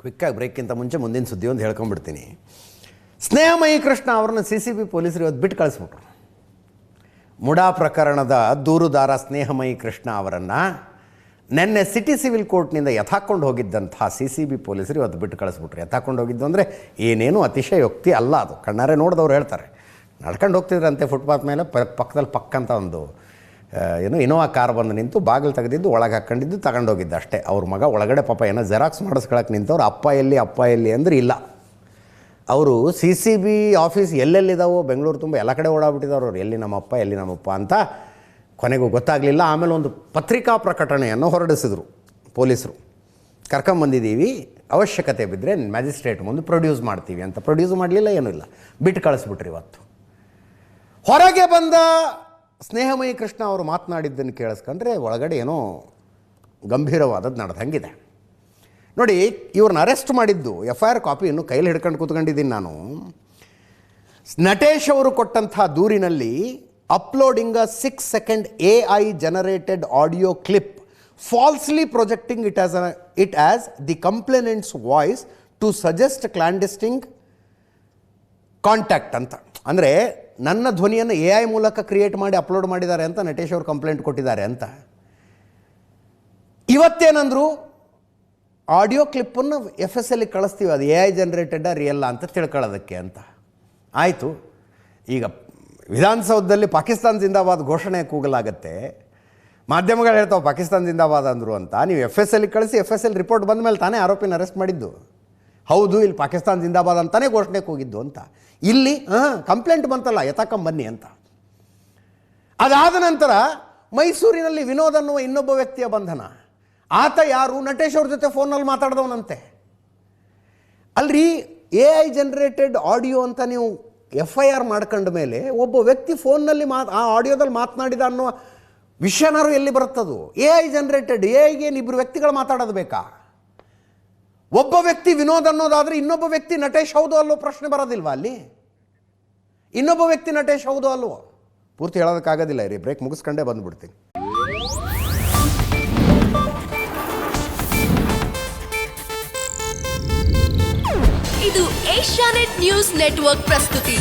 ಕ್ವಿಕ್ಕಾಗಿ ಬ್ರೇಕ್ಗಿಂತ ಮುಂಚೆ ಮುಂದಿನ ಸುದ್ದಿ ಒಂದು ಹೇಳ್ಕೊಂಬಿಡ್ತೀನಿ. ಸ್ನೇಹಮಯಿ ಕೃಷ್ಣ ಅವ್ರನ್ನ CCB ಪೊಲೀಸರು ಇವತ್ತು ಬಿಟ್ಟು ಕಳಿಸ್ಬಿಟ್ರು. ಮುಡಾ ಪ್ರಕರಣದ ದೂರುದಾರ ಸ್ನೇಹಮಯಿ ಕೃಷ್ಣ ಅವರನ್ನು ನಿನ್ನೆ ಸಿಟಿ ಸಿವಿಲ್ ಕೋರ್ಟ್ನಿಂದ ಎತ್ತಾಕೊಂಡು ಹೋಗಿದ್ದಂಥ CCB ಪೊಲೀಸರು ಇವತ್ತು ಬಿಟ್ಟು ಕಳಿಸ್ಬಿಟ್ರು. ಎತ್ತಾಕೊಂಡು ಹೋಗಿದ್ದು ಅಂದರೆ ಏನೇನು ಅತಿಶಯೋಕ್ತಿ ಅಲ್ಲ, ಅದು ಕಣ್ಣಾರೆ ನೋಡಿದವ್ರು ಹೇಳ್ತಾರೆ. ನಡ್ಕೊಂಡು ಹೋಗ್ತಿದ್ರಂತೆ ಫುಟ್ಪಾತ್ ಮೇಲೆ, ಪಕ್ಕದಲ್ಲಿ ಪಕ್ಕಂತ ಒಂದು ಇನೋವಾ ಕಾರ್ ಬಂದು ನಿಂತು ಬಾಗಿಲು ತೆಗೆದಿದ್ದು ಒಳಗೆ ಹಾಕ್ಕೊಂಡಿದ್ದು ತಗೊಂಡೋಗಿದ್ದು ಅಷ್ಟೇ. ಅವ್ರ ಮಗ ಒಳಗಡೆ ಪಾಪ ಏನೋ ಜೆರಾಕ್ಸ್ ಮಾಡಿಸ್ಕೊಳಕ್ಕೆ ನಿಂತವ್ರು. ಅಪ್ಪ ಎಲ್ಲಿ ಅಂದರೆ ಇಲ್ಲ. ಅವರು CCB ಆಫೀಸ್ ಎಲ್ಲೆಲ್ಲಿದ್ದಾವೋ ಬೆಂಗಳೂರು ತುಂಬ ಎಲ್ಲ ಕಡೆ ಓಡಾಡ್ಬಿಟ್ಟಿದ್ದಾರೆ ಅವ್ರು. ಎಲ್ಲಿ ನಮ್ಮಪ್ಪ ಅಂತ ಕೊನೆಗೂ ಗೊತ್ತಾಗಲಿಲ್ಲ. ಆಮೇಲೆ ಒಂದು ಪತ್ರಿಕಾ ಪ್ರಕಟಣೆಯನ್ನು ಹೊರಡಿಸಿದ್ರು ಪೊಲೀಸರು. ಕರ್ಕೊಂಬಂದಿದ್ದೀವಿ, ಅವಶ್ಯಕತೆ ಬಿದ್ದರೆ ಮ್ಯಾಜಿಸ್ಟ್ರೇಟ್ ಮುಂದೆ ಪ್ರೊಡ್ಯೂಸ್ ಮಾಡ್ತೀವಿ ಅಂತ. ಪ್ರೊಡ್ಯೂಸ್ ಮಾಡಲಿಲ್ಲ, ಏನೂ ಇಲ್ಲ, ಬಿಟ್ಟು ಕಳಿಸ್ಬಿಟ್ರಿ. ಇವತ್ತು ಹೊರಗೆ ಬಂದ ಸ್ನೇಹಮಯಿ ಕೃಷ್ಣ ಅವರು ಮಾತನಾಡಿದ್ದನ್ನು ಕೇಳಿಸ್ಕೊಂಡ್ರೆ ಒಳಗಡೆ ಏನೋ ಗಂಭೀರವಾದದ್ದು ನಡೆದಂಗಿದೆ. ನೋಡಿ, ಇವ್ರನ್ನ ಅರೆಸ್ಟ್ ಮಾಡಿದ್ದು FIR ಕಾಪಿ ಇನ್ನೂ ಕೈಲಿ ಹಿಡ್ಕೊಂಡು ಕೂತ್ಕೊಂಡಿದ್ದೀನಿ ನಾನು. ನಟೇಶ್ ಅವರು ಕೊಟ್ಟಂಥ ದೂರಿನಲ್ಲಿ uploading a 6 second AI generated audio clip falsely projecting it as the complainant's voice to suggest clandestine contact ಅಂತ. ಅಂದರೆ ನನ್ನ ಧ್ವನಿಯನ್ನು AI ಮೂಲಕ ಕ್ರಿಯೇಟ್ ಮಾಡಿ ಅಪ್ಲೋಡ್ ಮಾಡಿದ್ದಾರೆ ಅಂತ ನಟೇಶ್ ಅವರು ಕಂಪ್ಲೇಂಟ್ ಕೊಟ್ಟಿದ್ದಾರೆ ಅಂತ. ಇವತ್ತೇನಂದ್ರು, ಆಡಿಯೋ ಕ್ಲಿಪ್ಪನ್ನು FSL ಕಳಿಸ್ತೀವಿ, ಅದು AI ಜನರೇಟೆಡ್ಡ ರಿಯಲ್ಲ ಅಂತ ತಿಳ್ಕೊಳ್ಳೋದಕ್ಕೆ ಅಂತ. ಆಯಿತು, ಈಗ ವಿಧಾನಸೌಧದಲ್ಲಿ ಪಾಕಿಸ್ತಾನ ಜಿಂದಾಬಾದ್ ಘೋಷಣೆ ಕೂಗಲಾಗತ್ತೆ, ಮಾಧ್ಯಮಗಳು ಹೇಳ್ತಾವೆ ಪಾಕಿಸ್ತಾನ ಜಿಂದಾಬಾದ್ ಅಂದರು ಅಂತ. ನೀವು FSL ಕಳಿಸಿ, FSL ರಿಪೋರ್ಟ್ ಬಂದ ಮೇಲೆ ತಾನೇ ಆರೋಪಿನ ಅರೆಸ್ಟ್ ಮಾಡಿದ್ದು. ಹೌದು, ಇಲ್ಲಿ ಪಾಕಿಸ್ತಾನ ಜಿಂದಾಬಾದ್ ಅಂತಾನೆ ಘೋಷಣೆ ಕೂಗಿದ್ದು ಅಂತ. ಇಲ್ಲಿ ಕಂಪ್ಲೇಂಟ್ ಬಂತಲ್ಲ, ಎತ್ತಾಕೊಂಬನ್ನಿ ಅಂತ. ಅದಾದ ನಂತರ ಮೈಸೂರಿನಲ್ಲಿ ವಿನೋದ್ ಅನ್ನುವ ಇನ್ನೊಬ್ಬ ವ್ಯಕ್ತಿಯ ಬಂಧನ. ಆತ ಯಾರು? ನಟೇಶ್ ಅವ್ರ ಜೊತೆ ಫೋನಲ್ಲಿ ಮಾತಾಡ್ದವನಂತೆ. ಅಲ್ರಿ, AI ಜನರೇಟೆಡ್ ಆಡಿಯೋ ಅಂತ ನೀವು FIR ಮಾಡ್ಕೊಂಡ ಮೇಲೆ ಒಬ್ಬ ವ್ಯಕ್ತಿ ಫೋನ್ನಲ್ಲಿ ಆ ಆಡಿಯೋದಲ್ಲಿ ಮಾತನಾಡಿದ ಅನ್ನೋ ವಿಷಯನಾರು ಎಲ್ಲಿ ಬರುತ್ತದು? AI ಜನರೇಟೆಡ್, AIಗೆ ಇಬ್ಬರು ವ್ಯಕ್ತಿಗಳು ಮಾತಾಡೋದು ಬೇಕಾ? ಒಬ್ಬ ವ್ಯಕ್ತಿ ವಿನೋದ್ ಅನ್ನೋದಾದರೆ ಇನ್ನೊಬ್ಬ ವ್ಯಕ್ತಿ ನಟೇಶ್ ಹೌದು ಅಲ್ಲೋ ಪ್ರಶ್ನೆ ಬರೋದಿಲ್ವಾ ಅಲ್ಲಿ? ಇನ್ನೊಬ್ಬ ವ್ಯಕ್ತಿ ನಟೇಶ್ ಹೌದು ಅಲ್ವೋ? ಪೂರ್ತಿ ಹೇಳೋದಕ್ಕಾಗೋದಿಲ್ಲ ರೀ, ಬ್ರೇಕ್ ಮುಗಿಸ್ಕೊಂಡೇ ಬಂದ್ಬಿಡ್ತೀನಿ. ಇದು ಏಷ್ಯಾನೆಟ್ ನ್ಯೂಸ್ ನೆಟ್ವರ್ಕ್ ಪ್ರಸ್ತುತಿ.